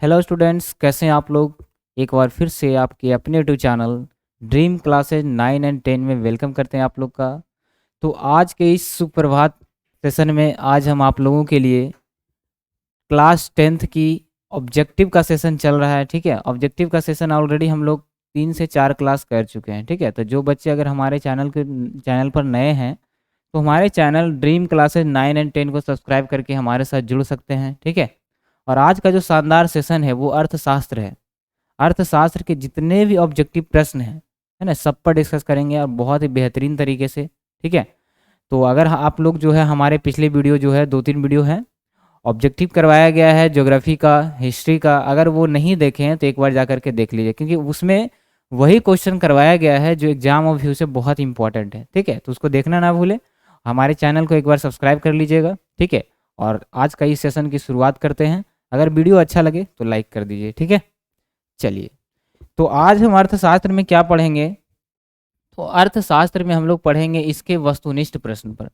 Hello students, कैसे हैं आप लोग। एक बार फिर से आपके अपने YouTube channel dream classes 9 and 10 में वेलकम करते हैं आप लोग का। तो आज के इस सुप्रभात सेशन में आज हम आप लोगों के लिए क्लास 10th की ऑब्जेक्टिव का सेशन चल रहा है। ठीक है, ऑब्जेक्टिव का सेशन ऑलरेडी हम लोग 3 से 4 क्लास कर चुके हैं। ठीक है, तो जो बच्चे अगर हमारे चैनल पर नए हैं तो हमारे चैनल ड्रीम क्लासेज 9 एंड 10 को सब्सक्राइब करके हमारे साथ जुड़ सकते हैं। ठीक है, और आज का जो शानदार सेशन है वो अर्थशास्त्र है। अर्थशास्त्र के जितने भी ऑब्जेक्टिव प्रश्न हैं, है ना, सब पर डिस्कस करेंगे और बहुत ही बेहतरीन तरीके से। ठीक है, तो अगर आप लोग जो है हमारे पिछले वीडियो जो है 2-3 वीडियो हैं ऑब्जेक्टिव करवाया गया है ज्योग्राफी का, हिस्ट्री का, अगर वो नहीं देखे हैं तो एक बार जा करके देख लीजिए, क्योंकि उसमें वही क्वेश्चन करवाया गया है जो एग्जाम ऑफ व्यू से बहुत इंपॉर्टेंट है। ठीक है, तो उसको देखना ना भूलें, हमारे चैनल को एक बार सब्सक्राइब कर लीजिएगा। ठीक है, और आज का इस सेशन की शुरुआत करते हैं। अगर वीडियो अच्छा लगे तो लाइक कर दीजिए। ठीक है, चलिए। तो आज हम अर्थशास्त्र में क्या पढ़ेंगे, तो अर्थशास्त्र में हम लोग पढ़ेंगे इसके वस्तुनिष्ठ प्रश्न पर।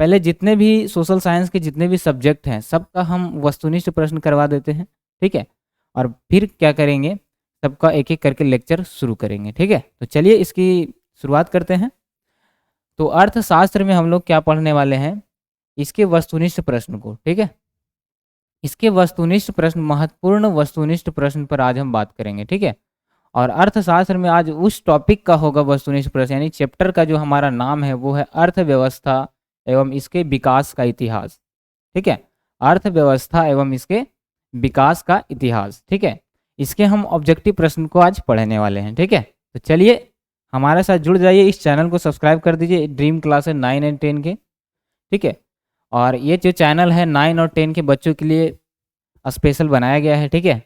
पहले जितने भी सोशल साइंस के जितने भी सब्जेक्ट हैं सबका हम वस्तुनिष्ठ प्रश्न करवा देते हैं। ठीक है, और फिर क्या करेंगे, सबका एक एक करके लेक्चर शुरू करेंगे। ठीक है, तो चलिए इसकी शुरुआत करते हैं। तो अर्थशास्त्र में हम लोग क्या पढ़ने वाले हैं, इसके वस्तुनिष्ठ प्रश्न को। ठीक है, इसके वस्तुनिष्ठ प्रश्न, महत्वपूर्ण वस्तुनिष्ठ प्रश्न पर आज हम बात करेंगे। ठीक है, और अर्थशास्त्र में आज उस टॉपिक का होगा वस्तुनिष्ठ प्रश्न, यानी चैप्टर का जो हमारा नाम है वो है अर्थव्यवस्था एवं इसके विकास का इतिहास। ठीक है, अर्थव्यवस्था एवं इसके विकास का इतिहास। ठीक है, इसके हम ऑब्जेक्टिव प्रश्न को आज पढ़ने वाले हैं। ठीक है, तो चलिए हमारे साथ जुड़ जाइए, इस चैनल को सब्सक्राइब कर दीजिए ड्रीम क्लासेस 9 एंड 10 के। ठीक है, और ये जो चैनल है 9 और 10 के बच्चों के लिए स्पेशल बनाया गया है। ठीक है,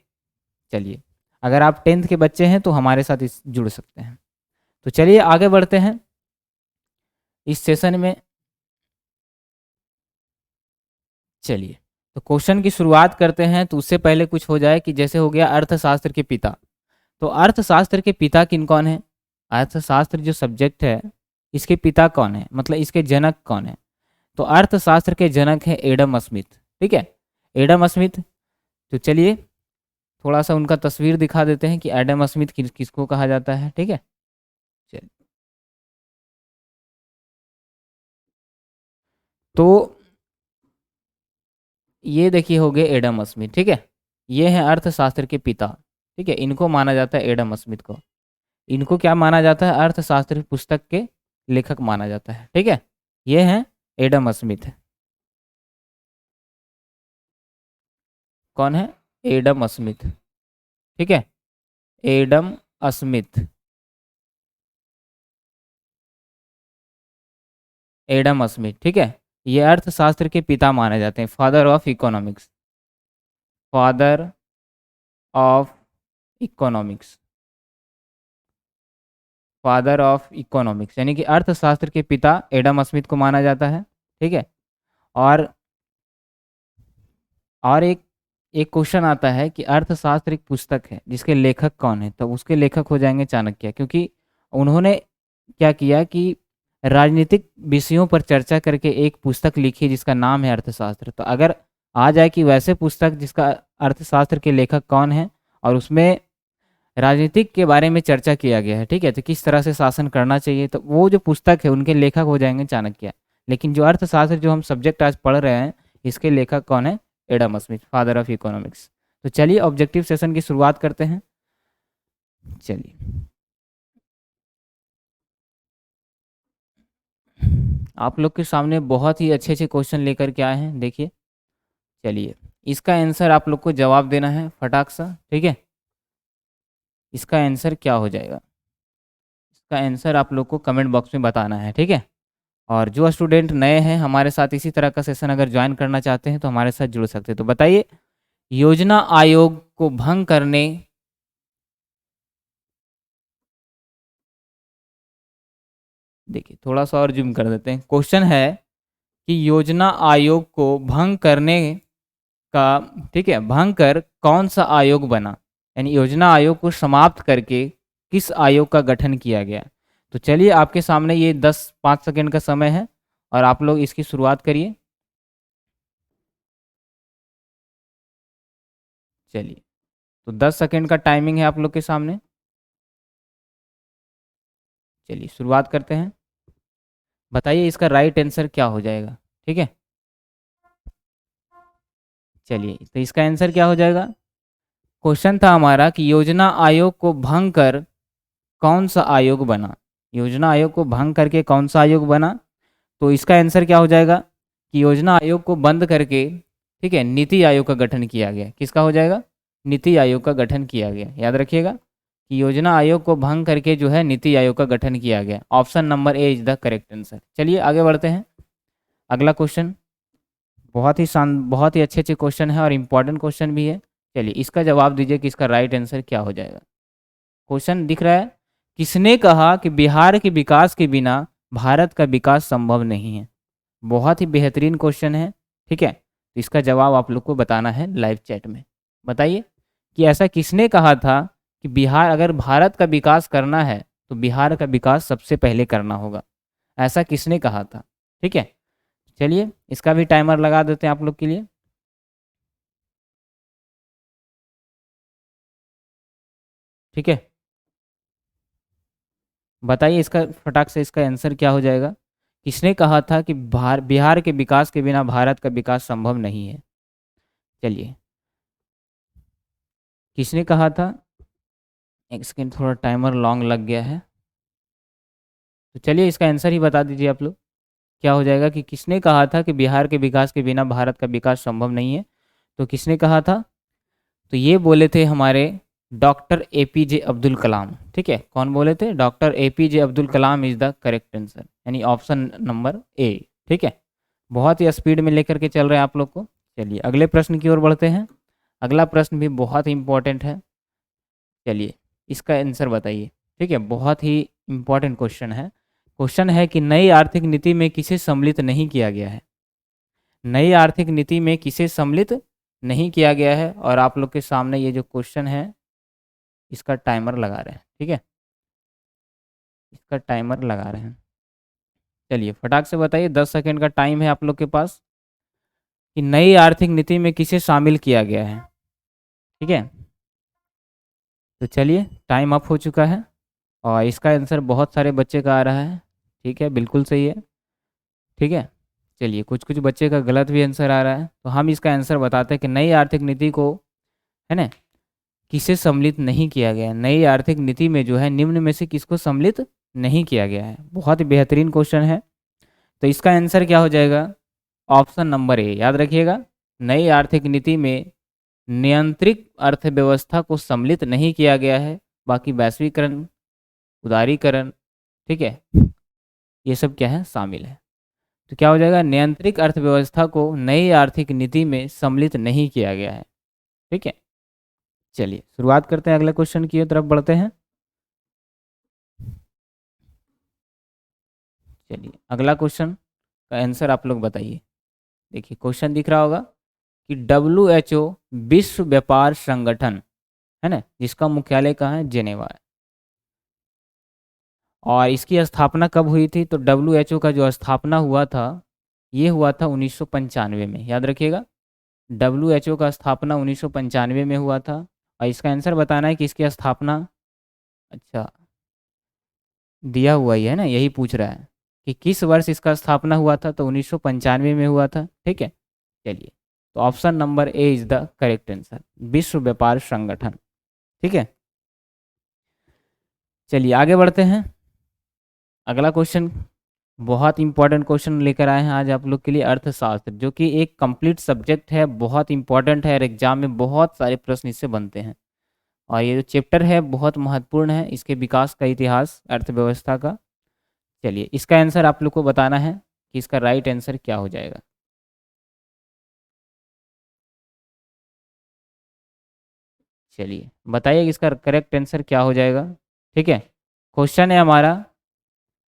चलिए, अगर आप 10th के बच्चे हैं तो हमारे साथ इस जुड़ सकते हैं। तो चलिए आगे बढ़ते हैं इस सेशन में। चलिए, तो क्वेश्चन की शुरुआत करते हैं। तो उससे पहले कुछ हो जाए कि जैसे हो गया अर्थशास्त्र के पिता, तो अर्थशास्त्र के पिता किन कौन है, अर्थशास्त्र जो सब्जेक्ट है इसके पिता कौन है, मतलब इसके जनक कौन है। तो अर्थशास्त्र के जनक है एडम स्मिथ। ठीक है, एडम स्मिथ। तो चलिए थोड़ा सा उनका तस्वीर दिखा देते हैं कि एडम स्मिथ किसको कहा जाता है। ठीक है, चलिए, तो ये देखिए हो गए एडम स्मिथ। ठीक है, ये है अर्थशास्त्र के पिता। ठीक है, इनको माना जाता है एडम स्मिथ को, इनको क्या माना जाता है, अर्थशास्त्र पुस्तक के लेखक माना जाता है। ठीक है, ये हैं एडम स्मिथ। कौन है, एडम स्मिथ। ठीक है, एडम स्मिथ, एडम स्मिथ। ठीक है, ये अर्थशास्त्र के पिता माने जाते हैं, father of economics, father of economics, father of economics, यानी कि अर्थशास्त्र के पिता एडम स्मिथ को माना जाता है। ठीक है, और एक एक क्वेश्चन आता है कि अर्थशास्त्र एक पुस्तक है जिसके लेखक कौन है, तो उसके लेखक हो जाएंगे चाणक्य, क्योंकि उन्होंने क्या किया कि राजनीतिक विषयों पर चर्चा करके एक पुस्तक लिखी जिसका नाम है अर्थशास्त्र। तो अगर आ जाए कि वैसे पुस्तक जिसका अर्थशास्त्र के लेखक कौन है और उसमें राजनीतिक के बारे में चर्चा किया गया है, ठीक है, तो किस तरह से शासन करना चाहिए, तो वो जो पुस्तक है उनके लेखक हो जाएंगे चाणक्य। लेकिन जो अर्थशास्त्र जो हम सब्जेक्ट आज पढ़ रहे हैं इसके लेखक कौन है, Adam Smith, father of economics. तो चलिए ऑब्जेक्टिव सेशन की शुरुआत करते हैं। चलिए, आप लोग के सामने बहुत ही अच्छे अच्छे क्वेश्चन लेकर के आए हैं, देखिए। चलिए, इसका आंसर आप लोग को जवाब देना है फटाक सा। ठीक है, इसका आंसर क्या हो जाएगा, इसका आंसर आप लोग को कमेंट बॉक्स में बताना है। ठीक है, और जो स्टूडेंट नए हैं हमारे साथ इसी तरह का सेशन अगर ज्वाइन करना चाहते हैं तो हमारे साथ जुड़ सकते हैं। तो बताइए, योजना आयोग को भंग करने, देखिए थोड़ा सा और जूम कर देते हैं। क्वेश्चन है कि योजना आयोग को भंग करने का, ठीक है, भंग कर कौन सा आयोग बना, यानी योजना आयोग को समाप्त करके किस आयोग का गठन किया गया। तो चलिए आपके सामने ये 10-5 सेकेंड का समय है और आप लोग इसकी शुरुआत करिए। चलिए, तो 10 सेकंड का टाइमिंग है आप लोग के सामने। चलिए शुरुआत करते हैं। बताइए इसका राइट आंसर क्या हो जाएगा। ठीक है, चलिए तो इसका आंसर क्या हो जाएगा। क्वेश्चन था हमारा कि योजना आयोग को भंग कर कौन सा आयोग बना। योजना आयोग को भंग करके कौन सा आयोग बना। तो इसका आंसर क्या हो जाएगा कि योजना आयोग को बंद करके, ठीक है, नीति आयोग का गठन किया गया। किसका हो जाएगा, नीति आयोग का गठन किया गया। याद रखिएगा कि योजना आयोग को भंग करके जो है नीति आयोग का गठन किया गया। Option number A is the correct answer. चलिए आगे बढ़ते हैं। अगला क्वेश्चन बहुत ही अच्छे अच्छे क्वेश्चन है और इम्पोर्टेंट क्वेश्चन भी है। चलिए इसका जवाब दीजिए कि इसका राइट आंसर क्या हो जाएगा। क्वेश्चन दिख रहा है, किसने कहा कि बिहार के विकास के बिना भारत का विकास संभव नहीं है। बहुत ही बेहतरीन क्वेश्चन है। ठीक है, तो इसका जवाब आप लोग को बताना है लाइव चैट में। बताइए कि ऐसा किसने कहा था कि बिहार, अगर भारत का विकास करना है तो बिहार का विकास सबसे पहले करना होगा। ऐसा किसने कहा था। ठीक है, चलिए इसका भी टाइमर लगा देते हैं आप लोग के लिए। ठीक है, बताइए इसका फटाक से इसका आंसर क्या हो जाएगा। किसने कहा था कि बिहार के विकास के बिना भारत का विकास संभव नहीं है। चलिए, किसने कहा था। एक सेकेंड, थोड़ा टाइमर लॉन्ग लग गया है। तो चलिए इसका आंसर ही बता दीजिए आप लोग। क्या हो जाएगा कि किसने कहा था कि बिहार के विकास के बिना भारत का विकास संभव नहीं है। तो किसने कहा था, तो ये बोले थे हमारे डॉक्टर एपीजे अब्दुल कलाम। ठीक है, कौन बोले थे, doctor APJ Abdul Kalam is the correct answer, यानी ऑप्शन नंबर ए। ठीक है, बहुत ही स्पीड में लेकर के चल रहे हैं आप लोग को। चलिए अगले प्रश्न की ओर बढ़ते हैं। अगला प्रश्न भी बहुत ही इंपॉर्टेंट है। चलिए इसका आंसर बताइए। ठीक है, बहुत ही इंपॉर्टेंट क्वेश्चन है। क्वेश्चन है कि नई आर्थिक नीति में किसे सम्मिलित नहीं किया गया है। नई आर्थिक नीति में किसे सम्मिलित नहीं किया गया है। और आप लोग के सामने ये जो क्वेश्चन है इसका टाइमर लगा रहे हैं। ठीक है, इसका टाइमर लगा रहे हैं। चलिए फटाक से बताइए, 10 सेकंड का टाइम है आप लोग के पास, कि नई आर्थिक नीति में किसे शामिल किया गया है। ठीक है, तो चलिए टाइम अप हो चुका है और इसका आंसर बहुत सारे बच्चे का आ रहा है। ठीक है, बिल्कुल सही है। ठीक है, चलिए कुछ कुछ बच्चे का गलत भी आंसर आ रहा है, तो हम इसका आंसर बताते हैं कि नई आर्थिक नीति को, है ना, किसे सम्मिलित नहीं किया गया है। नई आर्थिक नीति में जो है निम्न में से किसको सम्मिलित नहीं किया गया है। बहुत ही बेहतरीन क्वेश्चन है। तो इसका आंसर क्या हो जाएगा, ऑप्शन नंबर ए। याद रखिएगा, नई आर्थिक नीति में नियंत्रित अर्थव्यवस्था को सम्मिलित नहीं किया गया है। बाकी वैश्वीकरण, उदारीकरण, ठीक है, ये सब क्या है, शामिल है। तो क्या हो जाएगा, नियंत्रित अर्थव्यवस्था को नई आर्थिक नीति में सम्मिलित नहीं किया गया है। ठीक है, चलिए शुरुआत करते हैं, अगले क्वेश्चन की तरफ बढ़ते हैं। चलिए अगला क्वेश्चन का आंसर आप लोग बताइए। देखिए क्वेश्चन दिख रहा होगा कि WHO विश्व व्यापार संगठन, है ना, जिसका मुख्यालय कहाँ है, जेनेवा है, और इसकी स्थापना कब हुई थी। तो WHO का जो स्थापना हुआ था ये हुआ था 1995 में। याद रखिएगा, WHO का स्थापना 1995 में हुआ था। और इसका आंसर बताना है कि इसकी स्थापना, अच्छा दिया हुआ ही है ना, यही पूछ रहा है कि किस वर्ष इसका स्थापना हुआ था। तो 1995 में हुआ था। ठीक है, चलिए तो option number A is the correct answer, विश्व व्यापार संगठन। ठीक है, चलिए आगे बढ़ते हैं। अगला क्वेश्चन बहुत इंपॉर्टेंट क्वेश्चन लेकर आए हैं आज आप लोग के लिए, अर्थशास्त्र, जो कि एक कंप्लीट सब्जेक्ट है, बहुत इंपॉर्टेंट है और एग्जाम में बहुत सारे प्रश्न इससे बनते हैं। और ये जो चैप्टर है बहुत महत्वपूर्ण है, इसके विकास का इतिहास अर्थव्यवस्था का। चलिए इसका आंसर आप लोग को बताना है कि इसका राइट आंसर क्या हो जाएगा। चलिए बताइए कि इसका करेक्ट आंसर क्या हो जाएगा। ठीक है, क्वेश्चन है हमारा,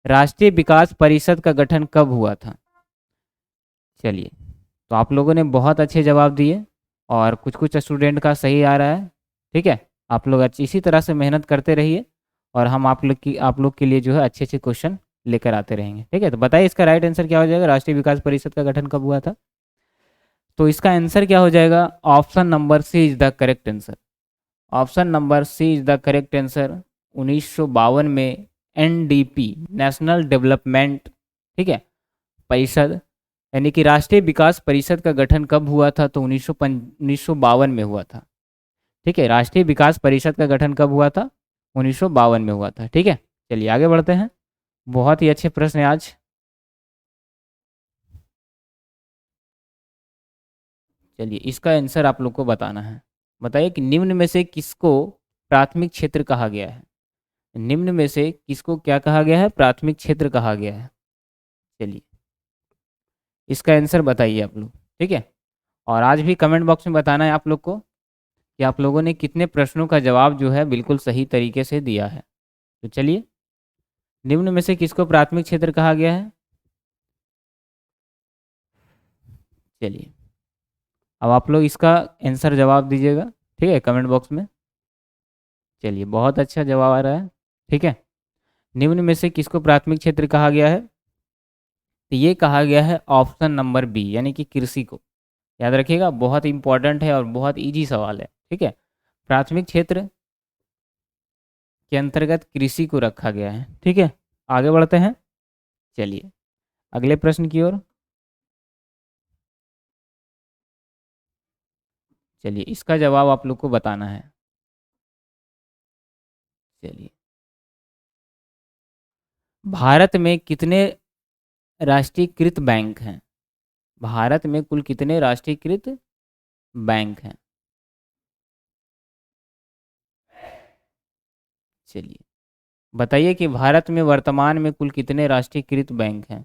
राष्ट्रीय विकास परिषद का गठन कब हुआ था। चलिए, तो आप लोगों ने बहुत अच्छे जवाब दिए और कुछ कुछ स्टूडेंट का सही आ रहा है। ठीक है, आप लोग अच्छी इसी तरह से मेहनत करते रहिए और हम आप लोग के लिए जो है अच्छे अच्छे क्वेश्चन लेकर आते रहेंगे। ठीक है, तो बताइए इसका राइट आंसर क्या हो जाएगा, राष्ट्रीय विकास परिषद का गठन कब हुआ था। तो इसका आंसर क्या हो जाएगा, option number C is the correct answer, option number C is the correct answer. 1952 में एनडीपी, नेशनल डेवलपमेंट, ठीक है, परिषद, यानी कि राष्ट्रीय विकास परिषद का गठन कब हुआ था? तो 1952 में हुआ था। ठीक है, राष्ट्रीय विकास परिषद का गठन कब हुआ था? 1952 में हुआ था। ठीक है, चलिए आगे बढ़ते हैं। बहुत ही अच्छे प्रश्न है आज। चलिए इसका आंसर आप लोग को बताना है। बताइए कि निम्न में से किसको प्राथमिक क्षेत्र कहा गया है? निम्न में से किसको क्या कहा गया है? प्राथमिक क्षेत्र कहा गया है। चलिए इसका आंसर बताइए आप लोग। ठीक है, और आज भी कमेंट बॉक्स में बताना है आप लोग को कि आप लोगों ने कितने प्रश्नों का जवाब जो है बिल्कुल सही तरीके से दिया है। तो चलिए, निम्न में से किसको प्राथमिक क्षेत्र कहा गया है? चलिए अब आप लोग इसका आंसर जवाब दीजिएगा, ठीक है, कमेंट बॉक्स में। चलिए बहुत अच्छा जवाब आ रहा है। ठीक है, निम्न में से किसको प्राथमिक क्षेत्र कहा गया है? तो ये कहा गया है ऑप्शन नंबर बी, यानी कि कृषि को। याद रखिएगा, बहुत इंपॉर्टेंट है और बहुत इजी सवाल है। ठीक है, प्राथमिक क्षेत्र के अंतर्गत कृषि को रखा गया है। ठीक है, आगे बढ़ते हैं। चलिए अगले प्रश्न की ओर। चलिए इसका जवाब आप लोग को बताना है। चलिए, भारत में कितने राष्ट्रीयकृत बैंक हैं? भारत में कुल कितने राष्ट्रीयकृत बैंक हैं? चलिए बताइए कि भारत में वर्तमान में कुल कितने राष्ट्रीयकृत बैंक हैं?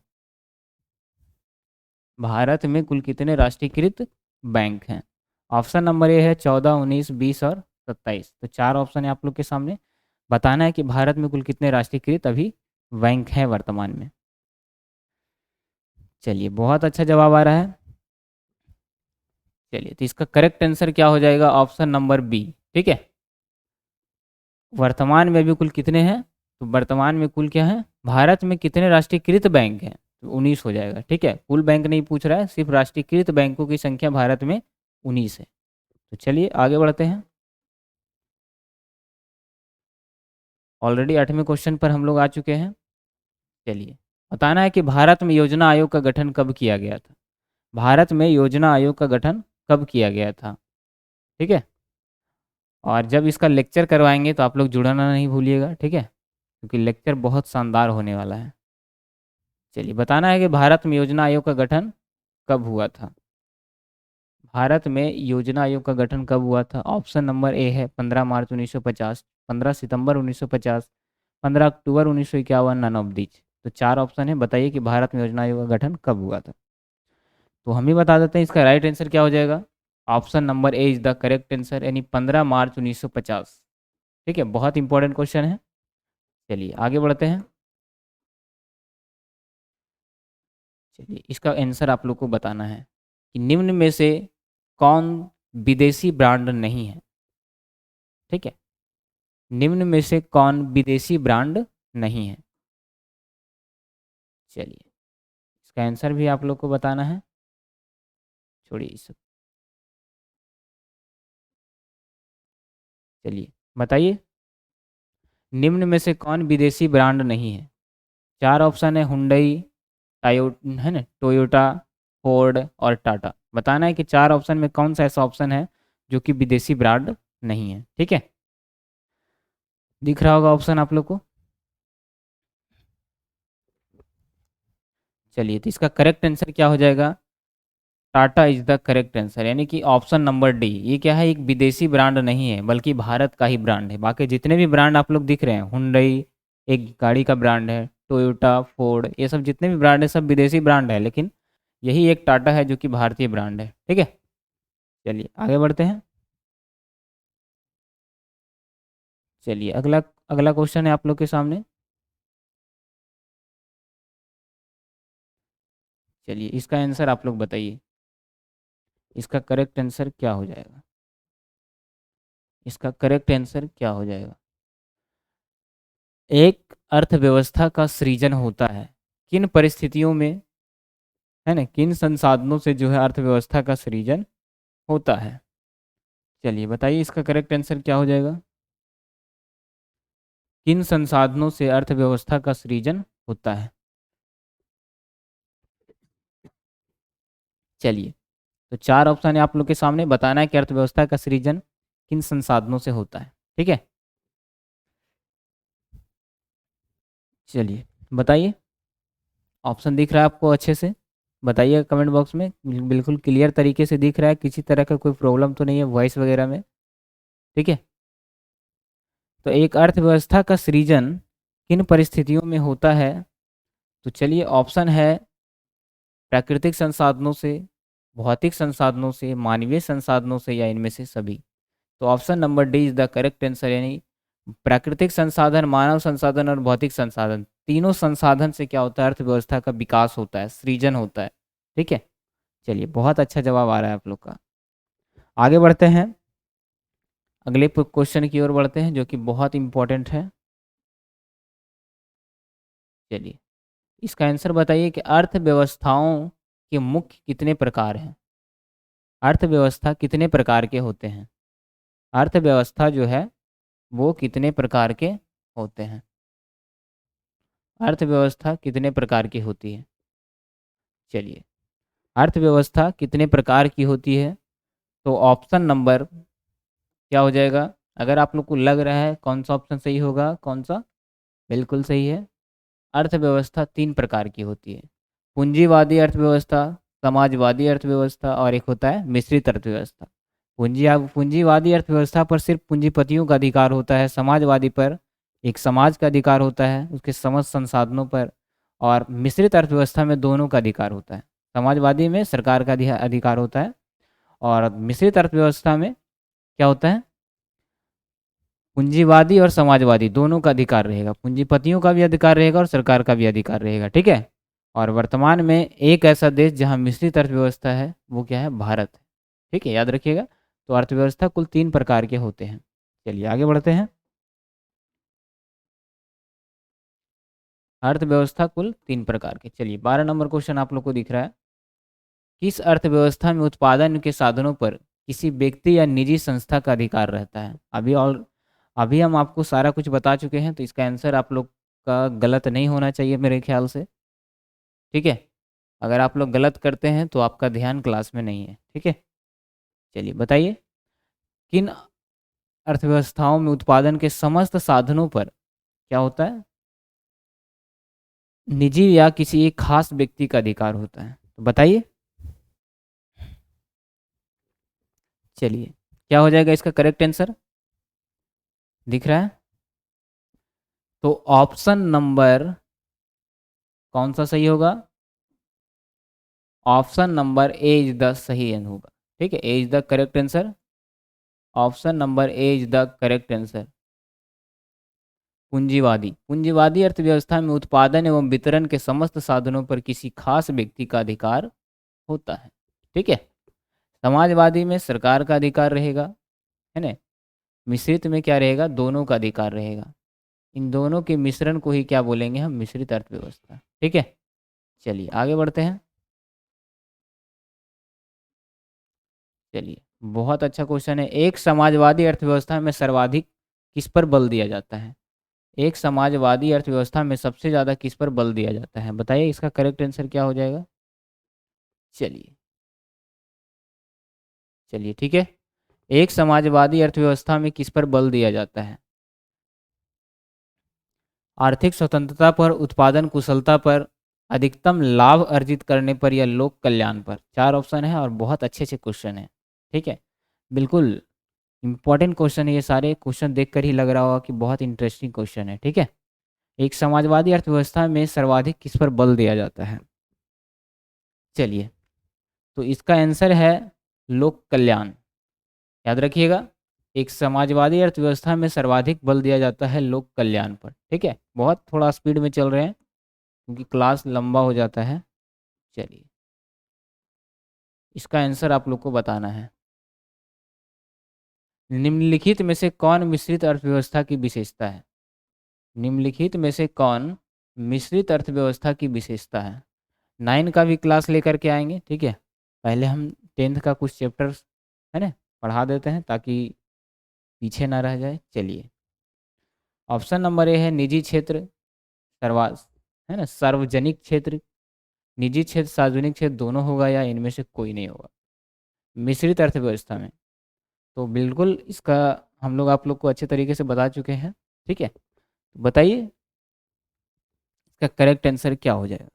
भारत में कुल कितने राष्ट्रीयकृत बैंक हैं? ऑप्शन नंबर ए है 14, 19, 20 और 27। तो चार ऑप्शन है आप लोग के सामने। बताना है कि भारत में कुल कितने राष्ट्रीयकृत अभी बैंक हैं वर्तमान में। चलिए बहुत अच्छा जवाब आ रहा है। चलिए तो इसका करेक्ट आंसर क्या हो जाएगा? Option number B. ठीक है, वर्तमान में अभी कुल कितने हैं? तो वर्तमान में कुल क्या है? भारत में कितने राष्ट्रीयकृत बैंक हैं? तो 19 हो जाएगा। ठीक है, कुल बैंक नहीं पूछ रहा है, सिर्फ राष्ट्रीयकृत बैंकों की संख्या भारत में 19 है। तो चलिए आगे बढ़ते हैं। ऑलरेडी 8वें क्वेश्चन पर हम लोग आ चुके हैं। चलिए बताना है कि भारत में योजना आयोग का गठन कब किया गया था? भारत में योजना आयोग का गठन कब किया गया था? ठीक है, और जब इसका लेक्चर करवाएंगे तो आप लोग जुड़ना नहीं भूलिएगा। ठीक है, क्योंकि लेक्चर बहुत शानदार होने वाला है। चलिए बताना है कि भारत में योजना आयोग का गठन कब हुआ था? भारत में योजना आयोग का गठन कब हुआ था? ऑप्शन नंबर ए है 15 मार्च 1950, 15 सितंबर 1950, 15 अक्टूबर 1951, नन ऑफ दीज। तो चार ऑप्शन है, बताइए कि भारत में योजना आयोग का गठन कब हुआ था। तो हम ही बता देते हैं इसका राइट आंसर क्या हो जाएगा। Option number A is the correct answer, यानी 15 मार्च 1950। ठीक है, बहुत इंपॉर्टेंट क्वेश्चन है। चलिए आगे बढ़ते हैं। चलिए इसका आंसर आप लोग को बताना है कि निम्न में से कौन विदेशी ब्रांड नहीं है? ठीक है, निम्न में से कौन विदेशी ब्रांड नहीं है? चलिए इसका आंसर भी आप लोग को बताना है। छोड़िए इस सब, चलिए बताइए निम्न में से कौन विदेशी ब्रांड नहीं है? चार ऑप्शन है, हुंडई, टायो है ना, टोयोटा, फोर्ड और टाटा। बताना है कि चार ऑप्शन में कौन सा ऐसा ऑप्शन है जो कि विदेशी ब्रांड नहीं है। ठीक है, दिख रहा होगा ऑप्शन आप लोग को। चलिए तो इसका करेक्ट आंसर क्या हो जाएगा? Tata is the correct answer, यानी कि ऑप्शन नंबर डी। ये क्या है? एक विदेशी ब्रांड नहीं है बल्कि भारत का ही ब्रांड है। बाकी जितने भी ब्रांड आप लोग दिख रहे हैं, हुंडई एक गाड़ी का ब्रांड है, टोयोटा, फोर्ड, ये सब जितने भी ब्रांड है सब विदेशी ब्रांड है, लेकिन यही एक टाटा है जो कि भारतीय ब्रांड है। ठीक है, चलिए आगे बढ़ते हैं। चलिए अगला अगला क्वेश्चन है आप लोग के सामने। चलिए इसका आंसर आप लोग बताइए। इसका करेक्ट आंसर क्या हो जाएगा? इसका करेक्ट आंसर क्या हो जाएगा? एक अर्थव्यवस्था का सृजन होता है किन परिस्थितियों में, है ना, किन संसाधनों से जो है अर्थव्यवस्था का सृजन होता है? चलिए बताइए इसका करेक्ट आंसर क्या हो जाएगा। किन संसाधनों से अर्थव्यवस्था का सृजन होता है। चलिए, तो चार ऑप्शन है आप लोग के सामने, बताना है कि अर्थव्यवस्था का सृजन किन संसाधनों से होता है। ठीक है, चलिए बताइए। ऑप्शन दिख रहा है आपको अच्छे से, बताइए कमेंट बॉक्स में। बिल्कुल क्लियर तरीके से दिख रहा है, किसी तरह का कोई प्रॉब्लम तो नहीं है वॉइस वगैरह में। ठीक है, तो एक अर्थव्यवस्था का सृजन किन परिस्थितियों में होता है। तो चलिए, ऑप्शन है प्राकृतिक संसाधनों से, भौतिक संसाधनों से, मानवीय संसाधनों से, या इनमें से सभी। तो option number D is the correct answer, यानी प्राकृतिक संसाधन, मानव संसाधन और भौतिक संसाधन, तीनों संसाधन से क्या होता है, अर्थव्यवस्था का विकास होता है, सृजन होता है। ठीक है, चलिए बहुत अच्छा जवाब आ रहा है आप लोग का। आगे बढ़ते हैं, अगले क्वेश्चन की ओर बढ़ते हैं जो कि बहुत इंपॉर्टेंट है। चलिए, इसका आंसर बताइए कि अर्थव्यवस्थाओं के मुख्य कितने प्रकार हैं। अर्थव्यवस्था कितने प्रकार के होते हैं। अर्थव्यवस्था जो है वो कितने प्रकार के होते हैं। अर्थव्यवस्था कितने प्रकार की होती है। चलिए, अर्थव्यवस्था कितने प्रकार की होती है। तो ऑप्शन नंबर क्या हो जाएगा, अगर आप लोग को लग रहा है कौन सा ऑप्शन सही होगा, कौन सा बिल्कुल सही है। अर्थव्यवस्था तीन प्रकार की होती है, पूंजीवादी अर्थव्यवस्था, समाजवादी अर्थव्यवस्था और एक होता है मिश्रित अर्थव्यवस्था। पूंजीवादी अर्थव्यवस्था पर सिर्फ पूंजीपतियों का अधिकार होता है, समाजवादी पर एक समाज का अधिकार होता है उसके समस्त संसाधनों पर, और मिश्रित अर्थव्यवस्था में दोनों का अधिकार होता है। समाजवादी में सरकार का अधिकार होता है, और मिश्रित अर्थव्यवस्था में क्या होता है, पूंजीवादी और समाजवादी दोनों का अधिकार रहेगा, पूंजीपतियों का भी अधिकार रहेगा और सरकार का भी अधिकार रहेगा। ठीक है, और वर्तमान में एक ऐसा देश जहां मिश्रित अर्थव्यवस्था है वो क्या है, भारत है। ठीक है, याद रखिएगा। तो अर्थव्यवस्था कुल तीन प्रकार के होते हैं। चलिए आगे बढ़ते हैं। अर्थव्यवस्था कुल तीन प्रकार के, चलिए 12 नंबर क्वेश्चन आप लोग को दिख रहा है। किस अर्थव्यवस्था में उत्पादन के साधनों पर किसी व्यक्ति या निजी संस्था का अधिकार रहता है। अभी हम आपको सारा कुछ बता चुके हैं, तो इसका आंसर आप लोग का गलत नहीं होना चाहिए मेरे ख्याल से। ठीक है, अगर आप लोग गलत करते हैं तो आपका ध्यान क्लास में नहीं है। ठीक है, चलिए बताइए, किन अर्थव्यवस्थाओं में उत्पादन के समस्त साधनों पर क्या होता है, निजी या किसी एक खास व्यक्ति का अधिकार होता है। तो बताइए, चलिए क्या हो जाएगा इसका करेक्ट आंसर, दिख रहा है। तो ऑप्शन नंबर कौन सा सही होगा, option number A is the सही आंसर होगा। ठीक है, A is the correct answer, option number A is the correct answer. पूंजीवादी, पूंजीवादी अर्थव्यवस्था में उत्पादन एवं वितरण के समस्त साधनों पर किसी खास व्यक्ति का अधिकार होता है। ठीक है, समाजवादी में सरकार का अधिकार रहेगा, है ना। मिश्रित में क्या रहेगा, दोनों का अधिकार रहेगा। इन दोनों के मिश्रण को ही क्या बोलेंगे हम, मिश्रित अर्थव्यवस्था। ठीक है, चलिए आगे बढ़ते हैं। चलिए, बहुत अच्छा क्वेश्चन है। एक समाजवादी अर्थव्यवस्था में सर्वाधिक किस पर बल दिया जाता है। एक समाजवादी अर्थव्यवस्था में सबसे ज़्यादा किस पर बल दिया जाता है, बताइए इसका करेक्ट आंसर क्या हो जाएगा। चलिए, चलिए ठीक है, एक समाजवादी अर्थव्यवस्था में किस पर बल दिया जाता है, आर्थिक स्वतंत्रता पर, उत्पादन कुशलता पर, अधिकतम लाभ अर्जित करने पर, या लोक कल्याण पर। चार ऑप्शन है और बहुत अच्छे अच्छे क्वेश्चन है। ठीक है, बिल्कुल इंपॉर्टेंट क्वेश्चन है, ये सारे क्वेश्चन देखकर ही लग रहा होगा कि बहुत इंटरेस्टिंग क्वेश्चन है। ठीक है, एक समाजवादी अर्थव्यवस्था में सर्वाधिक किस पर बल दिया जाता है। चलिए, तो इसका आंसर है लोक कल्याण, याद रखिएगा। एक समाजवादी अर्थव्यवस्था में सर्वाधिक बल दिया जाता है लोक कल्याण पर। ठीक है, बहुत थोड़ा स्पीड में चल रहे हैं क्योंकि क्लास लंबा हो जाता है। चलिए, इसका आंसर आप लोग को बताना है। निम्नलिखित में से कौन मिश्रित अर्थव्यवस्था की विशेषता है। निम्नलिखित में से कौन मिश्रित अर्थव्यवस्था की विशेषता है। 9 का भी क्लास लेकर के आएंगे। ठीक है, पहले हम 10th का कुछ चैप्टर्स है ना पढ़ा देते हैं ताकि पीछे ना रह जाए। चलिए, ऑप्शन नंबर ए है निजी क्षेत्र, सर्वा है ना, सार्वजनिक क्षेत्र। निजी क्षेत्र सार्वजनिक क्षेत्र दोनों होगा या इनमें से कोई नहीं होगा मिश्रित अर्थव्यवस्था में? तो बिल्कुल इसका हम लोग आप लोग को अच्छे तरीके से बता चुके हैं। ठीक है, तो बताइए इसका करेक्ट आंसर क्या हो जाएगा।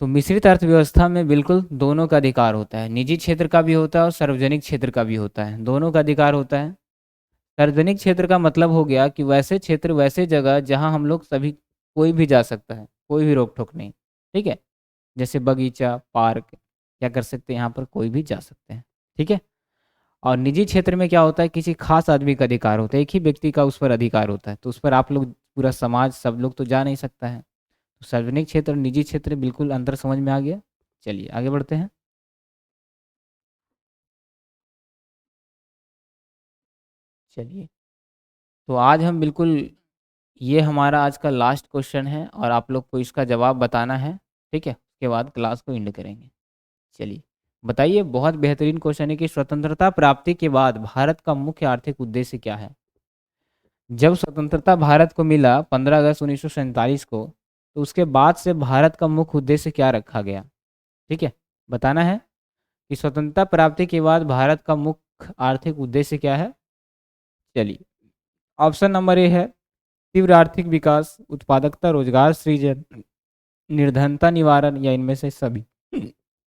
तो मिश्रित अर्थव्यवस्था में बिल्कुल दोनों का अधिकार होता है, निजी क्षेत्र का भी होता है और सार्वजनिक क्षेत्र का भी होता है, दोनों का अधिकार होता है। सार्वजनिक क्षेत्र का मतलब हो गया कि वैसे क्षेत्र, वैसे जगह जहां हम लोग सभी, कोई भी जा सकता है, कोई भी रोक टोक नहीं। ठीक है, जैसे बगीचा, पार्क, क्या कर सकते हैं यहाँ पर, कोई भी जा सकते हैं। ठीक है, और निजी क्षेत्र में क्या होता है, किसी खास आदमी का अधिकार होता है, एक ही व्यक्ति का उस पर अधिकार होता है, तो उस पर आप लोग, पूरा समाज, सब लोग तो जा नहीं सकता है। तो सार्वजनिक क्षेत्र और निजी क्षेत्र, बिल्कुल अंतर समझ में आ गया। चलिए आगे बढ़ते हैं। चलिए, तो आज हम बिल्कुल, ये हमारा आज का लास्ट क्वेश्चन है और आप लोग को इसका जवाब बताना है। ठीक है, उसके बाद क्लास को एंड करेंगे। चलिए बताइए, बहुत बेहतरीन क्वेश्चन है कि स्वतंत्रता प्राप्ति के बाद भारत का मुख्य आर्थिक उद्देश्य क्या है? जब स्वतंत्रता भारत को मिला 15 अगस्त 1947 को, तो उसके बाद से भारत का मुख्य उद्देश्य क्या रखा गया? ठीक है, बताना है कि स्वतंत्रता प्राप्ति के बाद भारत का मुख्य आर्थिक उद्देश्य क्या है। चलिए, ऑप्शन नंबर ए है तीव्र आर्थिक विकास, उत्पादकता, रोजगार सृजन, निर्धनता निवारण, या इनमें से सभी।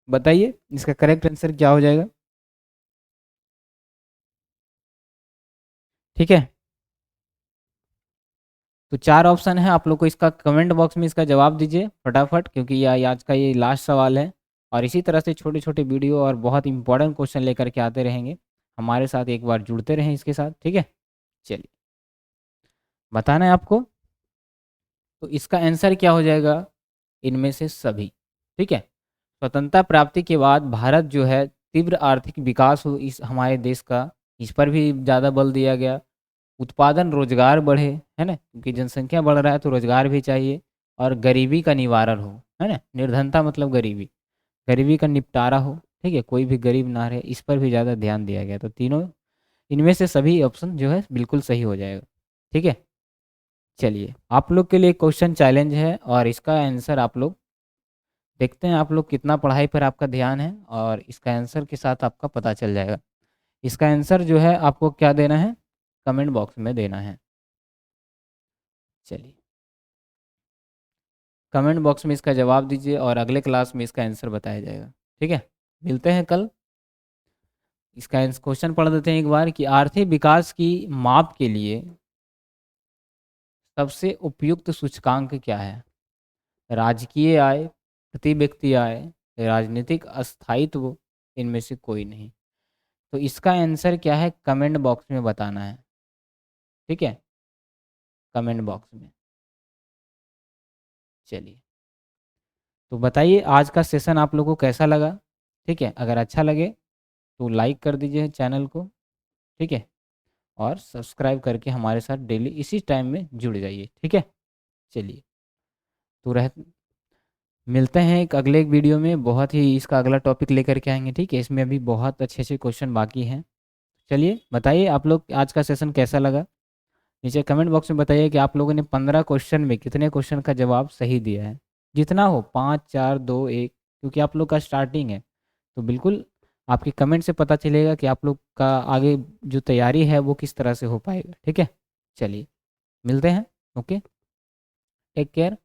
बताइए इसका करेक्ट आंसर क्या हो जाएगा। ठीक है, तो चार ऑप्शन है, आप लोग को इसका कमेंट बॉक्स में इसका जवाब दीजिए फटाफट, क्योंकि ये आज का ये लास्ट सवाल है। और इसी तरह से छोटे छोटे वीडियो और बहुत इंपॉर्टेंट क्वेश्चन लेकर के आते रहेंगे। हमारे साथ एक बार जुड़ते रहें इसके साथ। ठीक है, चलिए बताना है आपको, तो इसका आंसर क्या हो जाएगा, इनमें से सभी। ठीक है, स्वतंत्रता प्राप्ति के बाद भारत जो है, तीव्र आर्थिक विकास हो इस हमारे देश का, इस पर भी ज़्यादा बल दिया गया। उत्पादन, रोजगार बढ़े, है ना, क्योंकि जनसंख्या बढ़ रहा है तो रोजगार भी चाहिए। और गरीबी का निवारण हो, है ना, निर्धनता मतलब गरीबी, गरीबी का निपटारा हो। ठीक है, कोई भी गरीब ना रहे, इस पर भी ज़्यादा ध्यान दिया गया। तो तीनों, इनमें से सभी ऑप्शन जो है बिल्कुल सही हो जाएगा। ठीक है, चलिए आप लोग के लिए क्वेश्चन चैलेंज है और इसका आंसर आप लोग देखते हैं, आप लोग कितना पढ़ाई पर आपका ध्यान है, और इसका आंसर के साथ आपका पता चल जाएगा। इसका आंसर जो है आपको क्या देना है, कमेंट बॉक्स में देना है। चलिए, कमेंट बॉक्स में इसका जवाब दीजिए और अगले क्लास में इसका आंसर बताया जाएगा। ठीक है, मिलते हैं कल। इसका क्वेश्चन पढ़ देते हैं एक बार कि आर्थिक विकास की माप के लिए सबसे उपयुक्त सूचकांक क्या है? राजकीय आय, प्रति व्यक्ति आय, राजनीतिक अस्थायित्व, इनमें से कोई नहीं। तो इसका आंसर क्या है, कमेंट बॉक्स में बताना है। ठीक है, कमेंट बॉक्स में। चलिए, तो बताइए आज का सेशन आप लोगों को कैसा लगा। ठीक है, अगर अच्छा लगे तो लाइक कर दीजिए चैनल को। ठीक है, और सब्सक्राइब करके हमारे साथ डेली इसी टाइम में जुड़ जाइए। ठीक है, चलिए, तो रह मिलते हैं एक अगले एक वीडियो में, बहुत ही इसका अगला टॉपिक लेकर के आएंगे। ठीक है, इसमें अभी बहुत अच्छे अच्छे क्वेश्चन बाकी हैं। चलिए बताइए आप लोग आज का सेशन कैसा लगा, नीचे कमेंट बॉक्स में बताइए कि आप लोगों ने 15 क्वेश्चन में कितने क्वेश्चन का जवाब सही दिया है। जितना हो, 5 4 2 1, क्योंकि आप लोग का स्टार्टिंग है, तो बिल्कुल आपके कमेंट से पता चलेगा कि आप लोग का आगे जो तैयारी है वो किस तरह से हो पाएगा। ठीक है, चलिए मिलते हैं। Okay, take care.